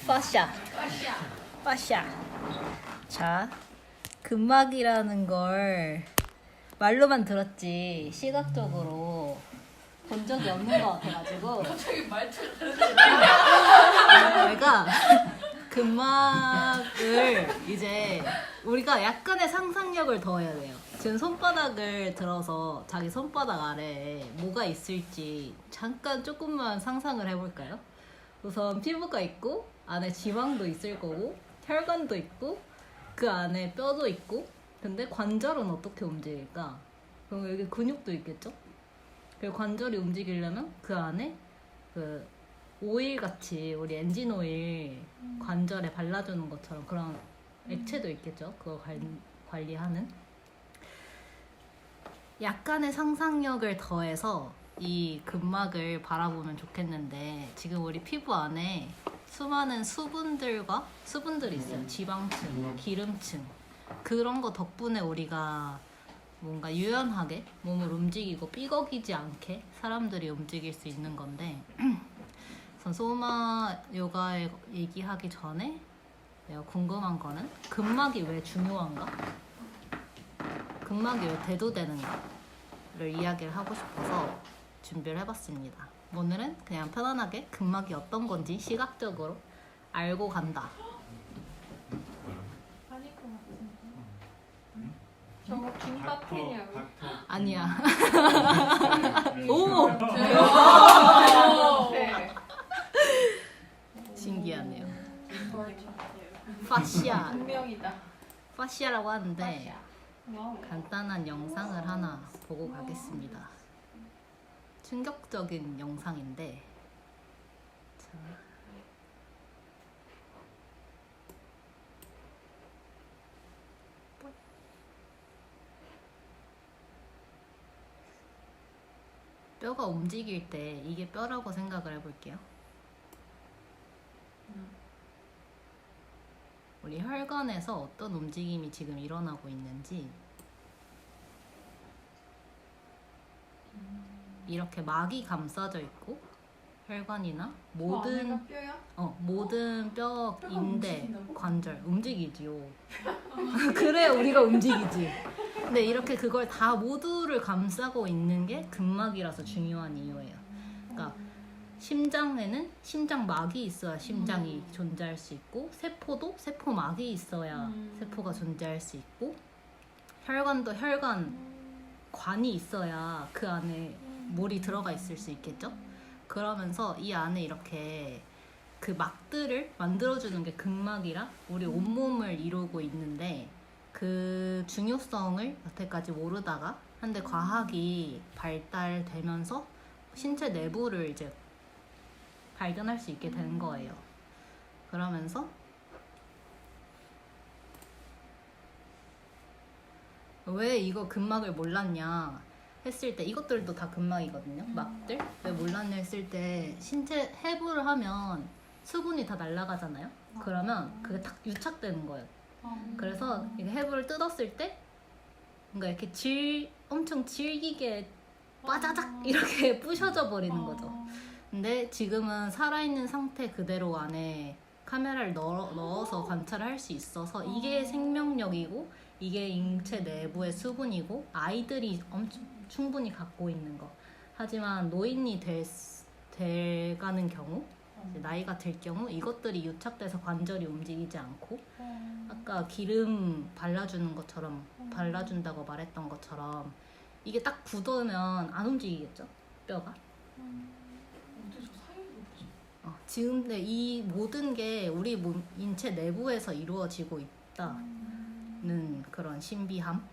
파샤. 파샤. 자, 근막이라는 걸 말로만 들었지 시각적으로 본 적이 없는 것 같아가지고 갑자기 말투가 내가 근막을 이제 우리가 약간의 상상력을 더해야 돼요. 지금 손바닥을 들어서 자기 손바닥 아래에 뭐가 있을지 잠깐 조금만 상상을 해볼까요? 우선 피부가 있고 안에 지방도 있을 거고 혈관도 있고 그 안에 뼈도 있고 근데 관절은 어떻게 움직일까? 그럼 여기 근육도 있겠죠? 그리고 관절이 움직이려면 그 안에 그 오일 같이 우리 엔진 오일 관절에 발라주는 것처럼 그런 액체도 있겠죠? 그거 관리하는 약간의 상상력을 더해서 이 근막을 바라보면 좋겠는데 지금 우리 피부 안에 수많은 수분들이 있어요. 지방층, 기름층 그런 거 덕분에 우리가 뭔가 유연하게 몸을 움직이고 삐걱이지 않게 사람들이 움직일 수 있는 건데 소마 요가에 얘기하기 전에 내가 궁금한 거는 근막이 왜 중요한가? 근막이 왜 대두되는가를 이야기를 하고 싶어서 준비를 해봤습니다. 오늘은 그냥 편안하게 근막이 어떤 건지 시각적으로 알고 간다. 아닐 것 같은데. 저거 김밥해냐고. 아니야. 오! 네. 신기하네요. 파시아. 분명이다. 파시아라고 하는데 와우. 간단한 영상을 하나 보고 가겠습니다. 충격적인 영상인데 자. 뼈가 움직일 때 이게 뼈라고 생각을 해볼게요. 우리 혈관에서 어떤 움직임이 지금 일어나고 있는지 이렇게 막이 감싸져 있고 혈관이나 모든 뼈야? 모든 뼈, 뼈가 인대, 움직인다고? 관절 움직이지요. 그래 우리가 움직이지. 근데 이렇게 그걸 다 모두를 감싸고 있는 게 근막이라서 중요한 이유예요. 그러니까 심장에는 심장막이 있어야 심장이 존재할 수 있고 세포도 세포막이 있어야 세포가 존재할 수 있고 혈관도 혈관관이 있어야 그 안에 물이 들어가 있을 수 있겠죠? 그러면서 이 안에 이렇게 그 막들을 만들어주는 게 근막이라 우리 온몸을 이루고 있는데 그 중요성을 여태까지 모르다가 한데 과학이 발달되면서 신체 내부를 이제 발견할 수 있게 된 거예요. 그러면서 왜 이거 근막을 몰랐냐 했을 때 이것들도 다 근막이거든요. 막들 왜 몰랐냐 했을 때 신체 해부를 하면 수분이 다 날아가잖아요. 그러면 그게 딱 유착되는 거예요. 그래서 이게 해부를 뜯었을 때 뭔가 이렇게 엄청 질기게 빠자작 이렇게 부셔져 버리는 거죠. 근데 지금은 살아있는 상태 그대로 안에 카메라를 넣어서 관찰을 할 수 있어서 이게 생명력이고 이게 인체 내부의 수분이고 아이들이 충분히 갖고 있는 거. 하지만 노인이 돼가는 경우 이제 나이가 들 경우 이것들이 유착돼서 관절이 움직이지 않고 아까 기름 발라주는 것처럼 발라준다고 말했던 것처럼 이게 딱 굳으면 안 움직이겠죠? 뼈가? 지금 근데 이 모든 게 우리 인체 내부에서 이루어지고 있다는 그런 신비함.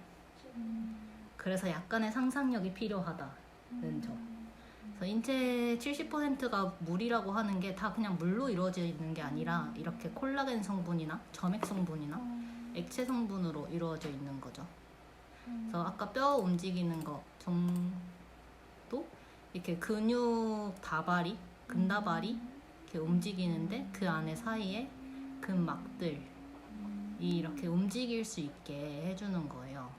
그래서 약간의 상상력이 필요하다는 점. 그래서 인체 70%가 물이라고 하는 게 다 그냥 물로 이루어져 있는 게 아니라 이렇게 콜라겐 성분이나 점액 성분이나 액체 성분으로 이루어져 있는 거죠. 그래서 아까 뼈 움직이는 거 정도 이렇게 근육 다발이 근다발이 이렇게 움직이는데 그 안에 사이에 근막들이 이렇게 움직일 수 있게 해주는 거예요.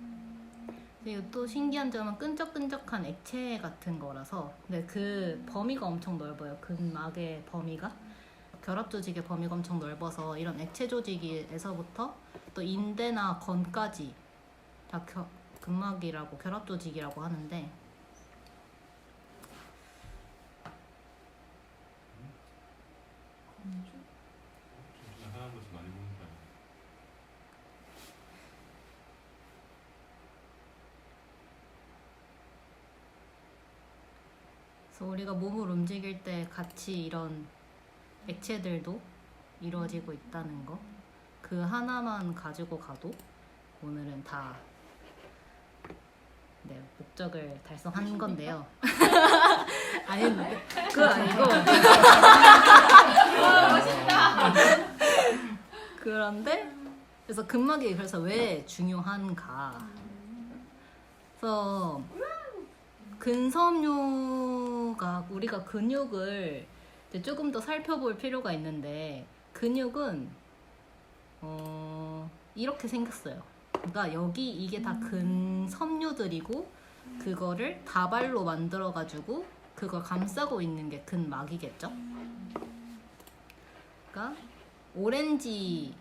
그리고 또 신기한 점은 끈적끈적한 액체 같은 거라서 근데 그 범위가 엄청 넓어요. 근막의 범위가 결합 조직의 범위가 엄청 넓어서 이런 액체 조직에서부터 또 인대나 건까지 다 근막이라고 결합 조직이라고 하는데 정신이 하나한 번씩 많이 보니까 그래서 우리가 몸을 움직일 때 같이 이런 액체들도 이루어지고 있다는 거. 그 하나만 가지고 가도 오늘은 다 네, 목적을 달성한 건데요. 아니, 그거 아니고. 멋있다. 그런데 그래서 근막이 그래서 왜 중요한가? 그래서 근섬유가 우리가 근육을 이제 조금 더 살펴볼 필요가 있는데 근육은 이렇게 생겼어요. 그러니까 여기 이게 다 근섬유들이고 그거를 다발로 만들어가지고 그걸 감싸고 있는 게 근막이겠죠. 그러니까 오렌지를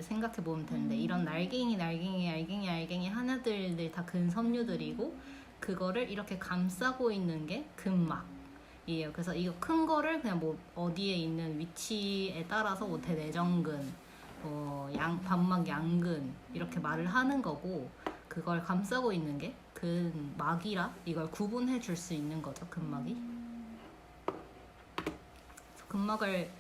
생각해 보면 되는데 이런 알갱이 하나들이 다 근섬유들이고 그거를 이렇게 감싸고 있는 게 근막이에요. 그래서 이거 큰 거를 그냥 뭐 어디에 있는 위치에 따라서 뭐 대내정근, 반막 양근 이렇게 말을 하는 거고 그걸 감싸고 있는 게 근막이라 이걸 구분해 줄 수 있는 거죠. 근막이. 근막을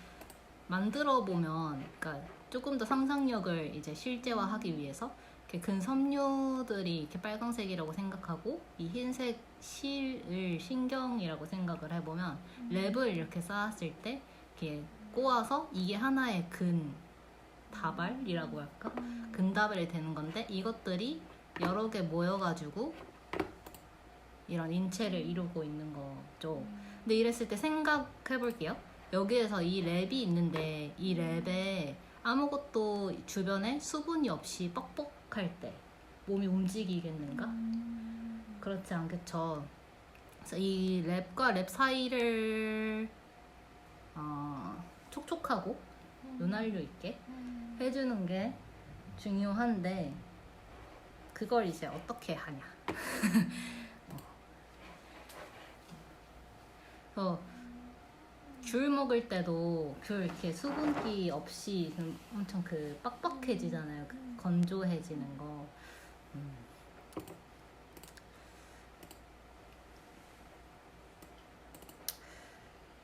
만들어 보면, 그러니까 조금 더 상상력을 이제 실제화하기 위해서 이렇게 근섬유들이 이렇게 빨강색이라고 생각하고 이 흰색 실을 신경이라고 생각을 해보면 랩을 이렇게 쌓았을 때 이렇게 꼬아서 이게 하나의 근다발이라고 할까? 근다발이 되는 건데 이것들이 여러 개 모여가지고 이런 인체를 이루고 있는 거죠. 근데 이랬을 때 생각해 볼게요. 여기에서 이 랩이 있는데 이 랩에 아무것도 주변에 수분이 없이 뻑뻑할 때 몸이 움직이겠는가? 그렇지 않겠죠. 그래서 이 랩과 랩 사이를 촉촉하고 윤활유 있게 해주는 게 중요한데 그걸 이제 어떻게 하냐? 귤 먹을 때도 귤 이렇게 수분기 없이 엄청 빡빡해지잖아요. 건조해지는 거.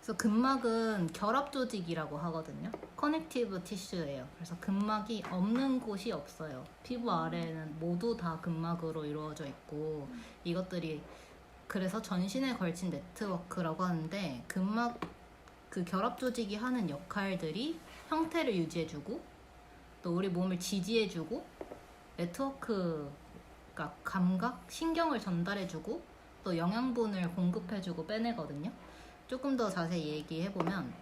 그래서 근막은 결합 조직이라고 하거든요. 커넥티브 티슈예요. 그래서 근막이 없는 곳이 없어요. 피부 아래에는 모두 다 근막으로 이루어져 있고 이것들이 그래서 전신에 걸친 네트워크라고 하는데 근막 그 결합 조직이 하는 역할들이 형태를 유지해주고 또 우리 몸을 지지해주고 네트워크가 감각, 신경을 전달해주고 또 영양분을 공급해주고 빼내거든요. 조금 더 자세히 얘기해보면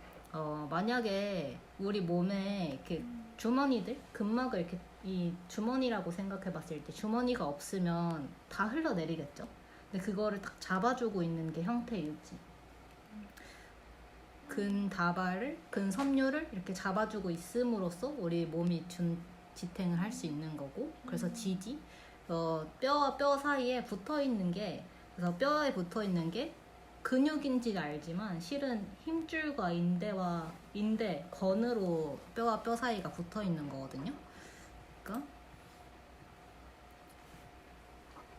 만약에 우리 몸에 이렇게 주머니들, 근막을 이렇게 이 주머니라고 생각해봤을 때 주머니가 없으면 다 흘러내리겠죠. 근데 그거를 딱 잡아주고 있는 게 형태 유지. 근다발을, 근섬유를 이렇게 잡아주고 있음으로써 우리 몸이 지탱을 할 수 있는 거고 그래서 지지, 뼈와 뼈 사이에 붙어있는 게 그래서 뼈에 붙어있는 게 근육인지 알지만 실은 힘줄과 인대, 건으로 뼈와 뼈 사이가 붙어있는 거거든요. 그러니까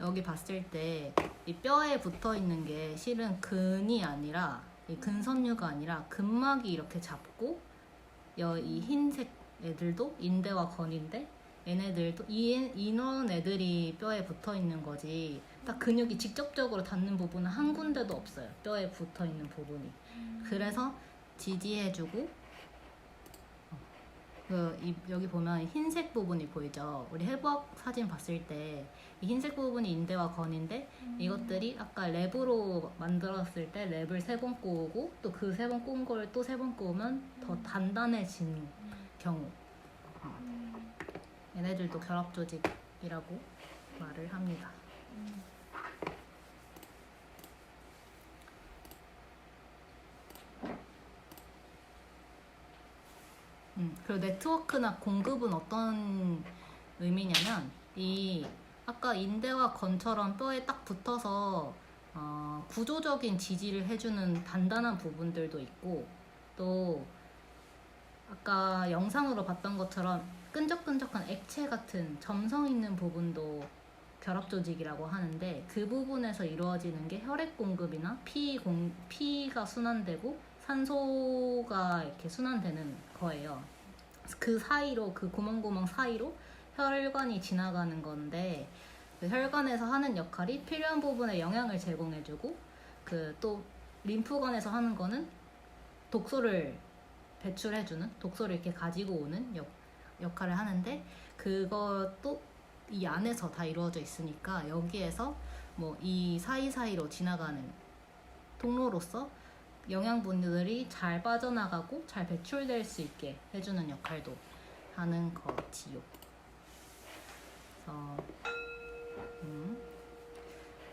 여기 봤을 때 이 뼈에 붙어있는 게 실은 근이 아니라 이 근섬유가 아니라 근막이 이렇게 잡고 이 흰색 애들도 인대와 건인데 얘네들도 이런 애들이 뼈에 붙어 있는 거지 딱 근육이 직접적으로 닿는 부분은 한 군데도 없어요. 뼈에 붙어 있는 부분이. 그래서 지지해주고 여기 보면 흰색 부분이 보이죠. 우리 해부학 사진 봤을 때 이 흰색 부분이 인대와 건인데 이것들이 아까 랩으로 만들었을 때 랩을 3번 꼬우고 또 그 3번 꼬은 걸 또 3번 꼬우면 더 단단해진 경우 얘네들도 결합 조직 구조적이라고 말을 합니다. 그리고 네트워크나 공급은 어떤 의미냐면 이 아까 인대와 건처럼 뼈에 딱 붙어서 구조적인 지지를 해주는 단단한 부분들도 있고, 또 아까 영상으로 봤던 것처럼 끈적끈적한 액체 같은 점성 있는 부분도 결합 조직이라고 하는데, 그 부분에서 이루어지는 게 혈액 공급이나 피가 순환되고 산소가 이렇게 순환되는 거예요. 그 사이로, 그 구멍구멍 사이로 혈관이 지나가는 건데, 그 혈관에서 하는 역할이 필요한 부분에 영양을 제공해주고, 그 또 림프관에서 하는 거는 독소를 배출해주는, 독소를 이렇게 가지고 오는 역할을 하는데, 그것도 이 안에서 다 이루어져 있으니까 여기에서 뭐 이 사이사이로 지나가는 통로로서 영양분들이 잘 빠져나가고 잘 배출될 수 있게 해주는 역할도 하는 거지요.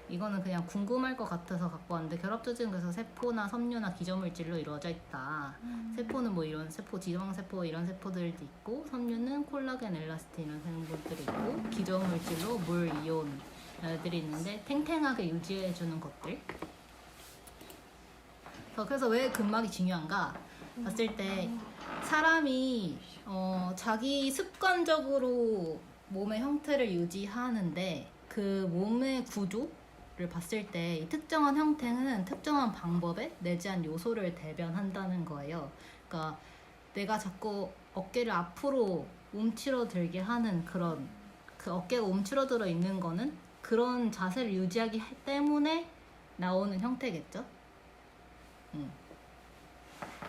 이거는 그냥 궁금할 것 같아서 갖고 왔는데, 결합조직은 그래서 세포나 섬유나 기저물질로 이루어져 있다. 세포는 뭐 이런 세포, 지방세포 이런 세포들도 있고, 섬유는 콜라겐, 엘라스틴 이런 성분들이 있고, 기저물질로 물, 이온 애들이 있는데 탱탱하게 유지해주는 것들. 그래서 왜 근막이 중요한가 봤을 때, 사람이 자기 습관적으로 몸의 형태를 유지하는데, 그 몸의 구조를 봤을 때 이 특정한 형태는 특정한 방법에 내재한 요소를 대변한다는 거예요. 그러니까 내가 자꾸 어깨를 앞으로 움츠러들게 하는 그런, 그 어깨가 움츠러들어 있는 거는 그런 자세를 유지하기 때문에 나오는 형태겠죠.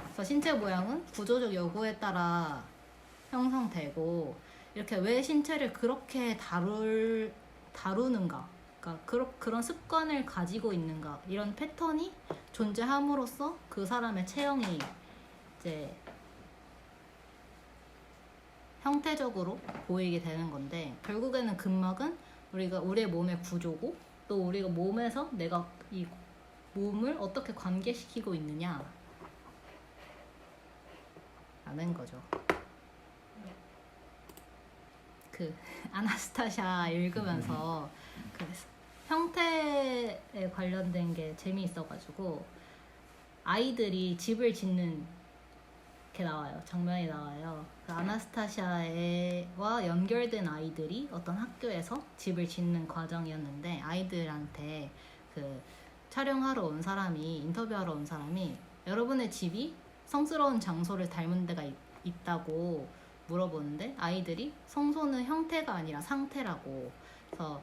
그래서 신체 모양은 구조적 요구에 따라 형성되고, 이렇게 왜 신체를 그렇게 다루는가, 그러니까 그런 습관을 가지고 있는가, 이런 패턴이 존재함으로써 그 사람의 체형이 이제 형태적으로 보이게 되는 건데, 결국에는 근막은 우리의 몸의 구조고, 또 우리가 몸에서 내가 이 몸을 어떻게 관계시키고 있느냐 라는 거죠. 그 아나스타샤 읽으면서 그 형태에 관련된 게 재미있어가지고, 아이들이 집을 짓는 게 나와요. 장면이 나와요. 그 아나스타샤와 연결된 아이들이 어떤 학교에서 집을 짓는 과정이었는데, 아이들한테 그 촬영하러 온 사람이, 인터뷰하러 온 사람이 여러분의 집이 성스러운 장소를 닮은 데가 있다고 물어보는데, 아이들이 성소는 형태가 아니라 상태라고. 그래서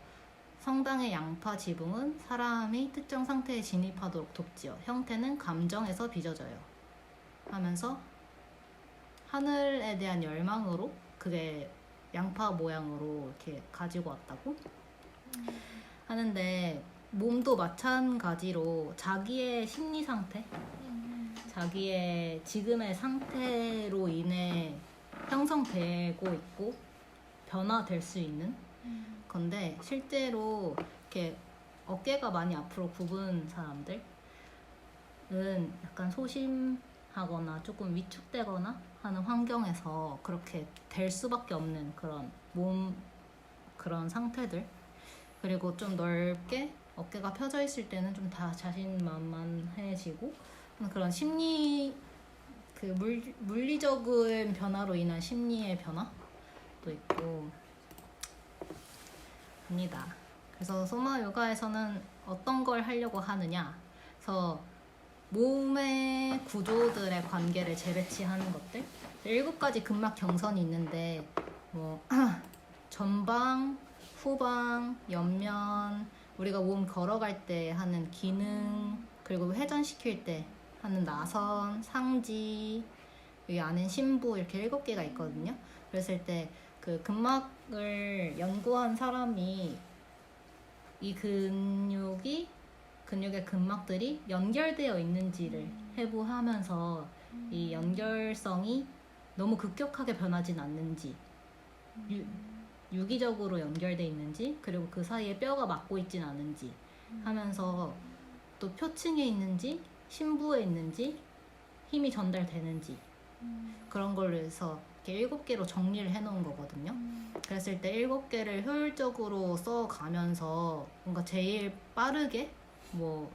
성당의 양파 지붕은 사람이 특정 상태에 진입하도록 돕지요. 형태는 감정에서 빚어져요. 하면서 하늘에 대한 열망으로 그게 양파 모양으로 이렇게 가지고 왔다고 하는데, 몸도 마찬가지로 자기의 심리 상태, 자기의 지금의 상태로 인해 형성되고 있고 변화될 수 있는 건데, 실제로 이렇게 어깨가 많이 앞으로 굽은 사람들은 약간 소심하거나 조금 위축되거나 하는 환경에서 그렇게 될 수밖에 없는 그런 그런 상태들. 그리고 좀 넓게 어깨가 펴져 있을 때는 좀 다 자신만만해지고, 그런 심리, 그 물리적인 변화로 인한 심리의 변화도 있고 합니다. 그래서 소마 요가에서는 어떤 걸 하려고 하느냐, 그래서 몸의 구조들의 관계를 재배치하는 것들, 7가지 근막 경선이 있는데, 뭐 전방, 후방, 옆면, 우리가 몸 걸어갈 때 하는 기능, 그리고 회전시킬 때 하는 나선, 상지, 여기 안에 심부, 이렇게 7개가 있거든요. 그랬을 때 그 근막을 연구한 사람이 이 근육의 근막들이 연결되어 있는지를 해부하면서 이 연결성이 너무 급격하게 변하진 않는지, 유기적으로 연결돼 있는지, 그리고 그 사이에 뼈가 맞고 있진 않은지 하면서, 또 표층에 있는지 심부에 있는지 힘이 전달되는지, 그런 걸로 해서 이렇게 7개로 정리를 해놓은 거거든요. 그랬을 때 7개를 효율적으로 써가면서 뭔가 제일 빠르게 뭐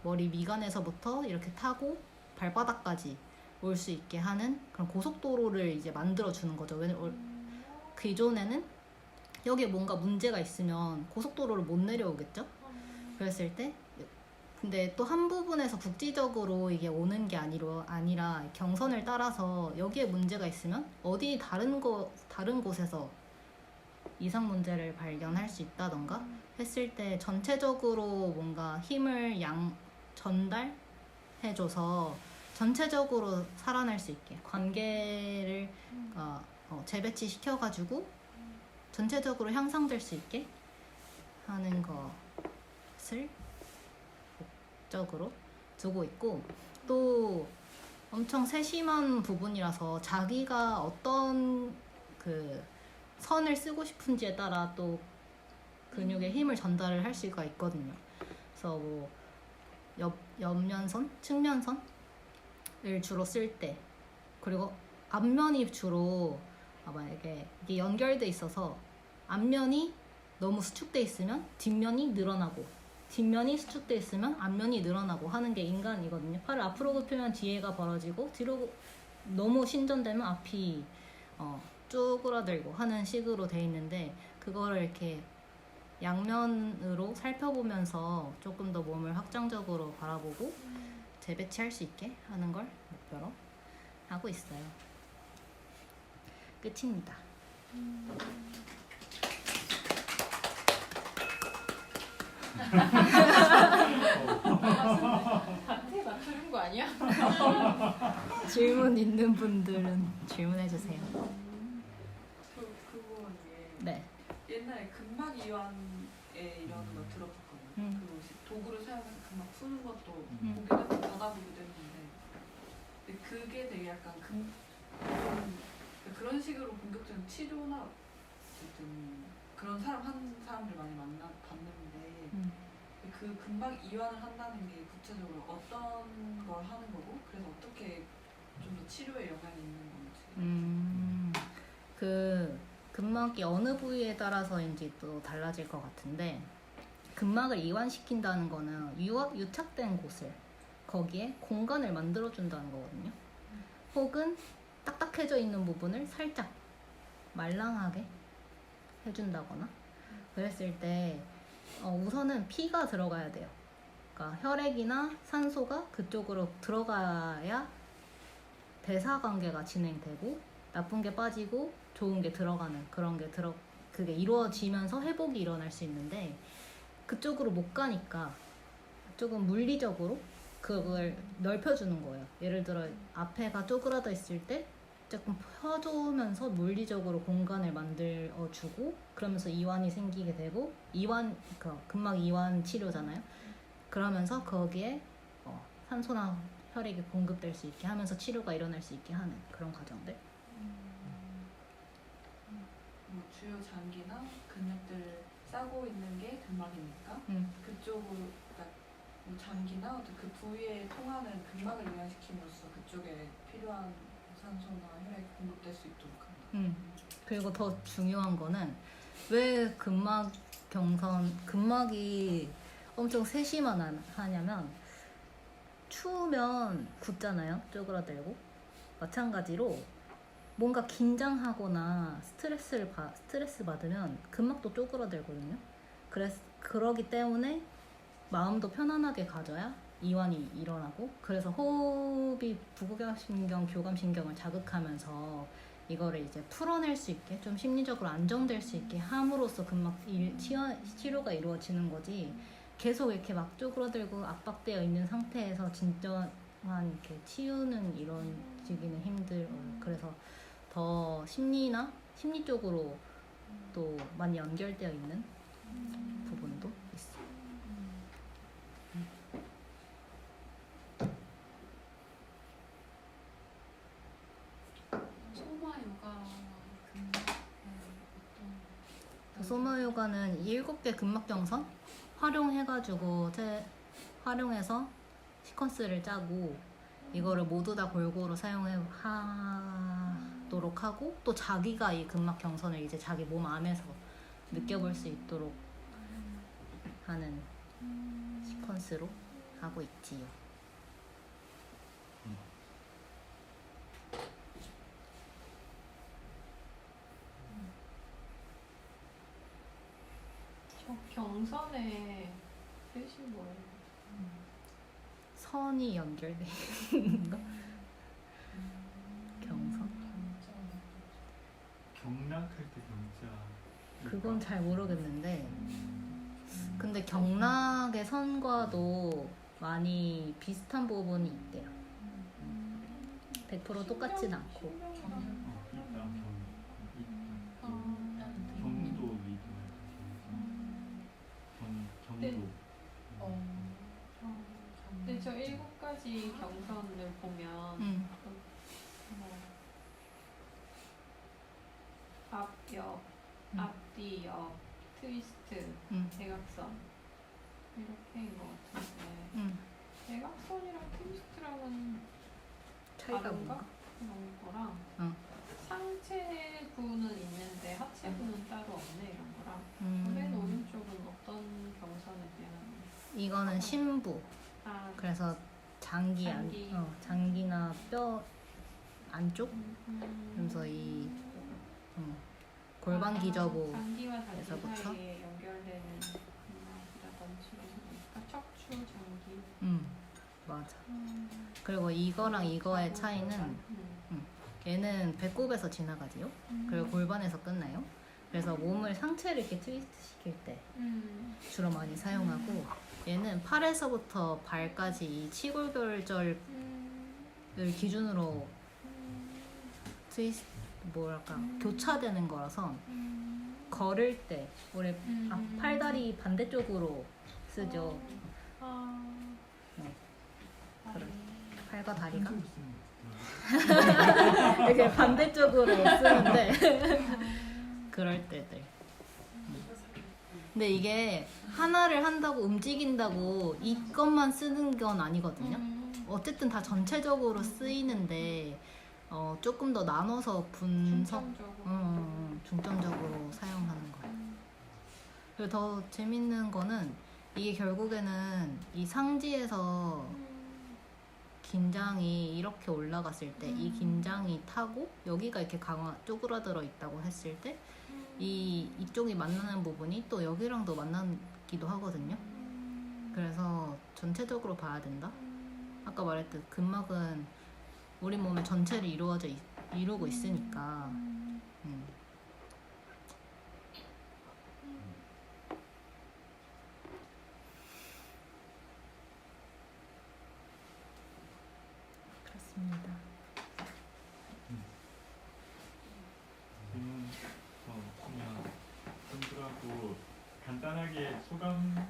머리 미간에서부터 이렇게 타고 발바닥까지 올 수 있게 하는 그런 고속도로를 이제 만들어 주는 거죠. 기존에는 여기에 뭔가 문제가 있으면 고속도로를 못 내려오겠죠. 그랬을 때 근데 또 한 부분에서 국지적으로 이게 오는 게 아니라 경선을 따라서 여기에 문제가 있으면 어디 다른 곳에서 이상 문제를 발견할 수 있다던가 했을 때 전체적으로 뭔가 힘을 전달해줘서 전체적으로 살아날 수 있게 관계를 재배치 시켜가지고 전체적으로 향상될 수 있게 하는 것을 목적으로 두고 있고, 또 엄청 세심한 부분이라서 자기가 어떤 그 선을 쓰고 싶은지에 따라 또 근육에 힘을 전달을 할 수가 있거든요. 그래서 뭐 옆면선, 측면선을 주로 쓸 때, 그리고 앞면이 주로 만약에 이게 연결돼 있어서 앞면이 너무 수축돼 있으면 뒷면이 늘어나고, 뒷면이 수축돼 있으면 앞면이 늘어나고 하는 게 인간이거든요. 팔을 앞으로 굽히면 뒤에가 벌어지고, 뒤로 너무 신전되면 앞이 쪼그라들고 하는 식으로 돼 있는데, 그거를 이렇게 양면으로 살펴보면서 조금 더 몸을 확장적으로 바라보고 재배치할 수 있게 하는 걸 목표로 하고 있어요. 끝입니다. 한테 맞추는 거 아니야? 질문 있는 분들은 질문해 주세요. 그거 이게 네. 옛날에 근막 이완에 이런 거 들어봤거든요. 그리고 도구를 사용해서 근막 푸는 것도 보기도 받아보기도 했는데, 근데 그게 되게 약간 그런 식으로 본격적인 치료나 어쨌든 그런 사람들 많이 봤는데, 그 근막 이완을 한다는 게 구체적으로 어떤 걸 하는 거고, 그래서 어떻게 좀 더 치료에 영향이 있는 건지. 그 근막이 어느 부위에 따라서인지 또 달라질 것 같은데, 근막을 이완시킨다는 거는 유착된 곳을, 거기에 공간을 만들어준다는 거거든요. 혹은 딱딱해져 있는 부분을 살짝 말랑하게 해준다거나, 그랬을 때 우선은 피가 들어가야 돼요. 그러니까 혈액이나 산소가 그쪽으로 들어가야 대사 관계가 진행되고, 나쁜 게 빠지고 좋은 게 들어가는 그게 이루어지면서 회복이 일어날 수 있는데, 그쪽으로 못 가니까 조금 물리적으로 그걸 넓혀주는 거예요. 예를 들어 앞에가 쪼그라져 있을 때 조금 펴주면서 물리적으로 공간을 만들어주고, 그러면서 이완이 생기게 되고, 근막 이완 치료잖아요. 그러면서 거기에 산소나 혈액이 공급될 수 있게 하면서 치료가 일어날 수 있게 하는 그런 과정들. 뭐 주요 장기나 근육들 싸고 있는 게 근막이니까 그쪽으로, 그러니까 뭐 장기나 어떤 그 부위에 통하는 근막을 이완시킴으로써 그쪽에 필요한 산소나 혈액이 공급될 수 있도록 한다. 그리고 더 중요한 거는, 왜 근막이 엄청 세심한 하냐면, 추우면 굳잖아요. 쪼그라들고. 마찬가지로 뭔가 긴장하거나 스트레스 받으면 근막도 쪼그라들거든요. 그러기 때문에 마음도 편안하게 가져야 이완이 일어나고, 그래서 호흡이 부교감신경, 교감신경을 자극하면서 이거를 이제 풀어낼 수 있게, 좀 심리적으로 안정될 수 있게 함으로써 근막 치료가 이루어지는 거지, 계속 이렇게 막 쪼그라들고 압박되어 있는 상태에서 진정한 이렇게 치유는 이루어지기는 힘들어요. 그래서 더 심리 쪽으로 또 많이 연결되어 있는 부분도 있어요. 소마 요가와 근막의 어떤 컴머 요가는 이 7개 근막 경선 활용해가지고 활용해서 시퀀스를 짜고 이거를 모두 다 골고루 사용하도록 하고 또 자기가 이 근막 경선을 이제 자기 몸 안에서 느껴볼 수 있도록 하는 시퀀스로 하고 있지요. 저 경선에 뜻이 뭐예요? 선이 연결돼 있는 거? 경선? 경락할 때 경자. 그건 잘 모르겠는데 근데 경락의 선과도 많이 비슷한 부분이 있대요. 100% 똑같진 않고. 있다. 경도 위도. 경도. 근데 저 7가지 경선을 보면 뭐 앞, 옆, 앞뒤, 옆, 트위스트, 대각선 이렇게인 것 같은데 대각선이랑 트위스트랑은 차이가 다른가? 뭔가? 그런 거랑 응. 상체부는 있는데 하체부는 따로 없네 이런 거랑 맨 오른쪽은 어떤 경선에 대한 이거는 심부. 그래서 장기 장기나 뼈 안쪽? 그래서 이 골반 기저부 장기와 장기 에서부터? 사이에 연결되는 근막이라든지 그러니까 척추, 장기 맞아. 그리고 이거랑 이거의 차이는 얘는 배꼽에서 지나가지요. 그리고 골반에서 끝나요. 그래서 몸을 상체를 이렇게 트위스트 시킬 때 주로 많이 사용하고 얘는 팔에서부터 발까지 이 치골결절을 기준으로 트위스트 교차되는 거라서 걸을 때 우리 팔다리 반대쪽으로 쓰죠. 네. 그래. 팔과 다리가 이렇게 반대쪽으로 쓰는데 그럴 때들. 근데 이게 하나를 한다고 움직인다고 이것만 쓰는 건 아니거든요. 어쨌든 다 전체적으로 쓰이는데 조금 더 나눠서 중점적으로 사용하는 거예요. 그리고 더 재밌는 거는 이게 결국에는 이 상지에서 긴장이 이렇게 올라갔을 때 이 긴장이 타고 여기가 이렇게 쪼그라들어 있다고 했을 때 이쪽이 만나는 부분이 또 여기랑도 만나기도 하거든요. 그래서 전체적으로 봐야 된다. 아까 말했듯 근막은 우리 몸의 전체를 이루고 있으니까. 그렇습니다. 그냥 분들하고 간단하게 소감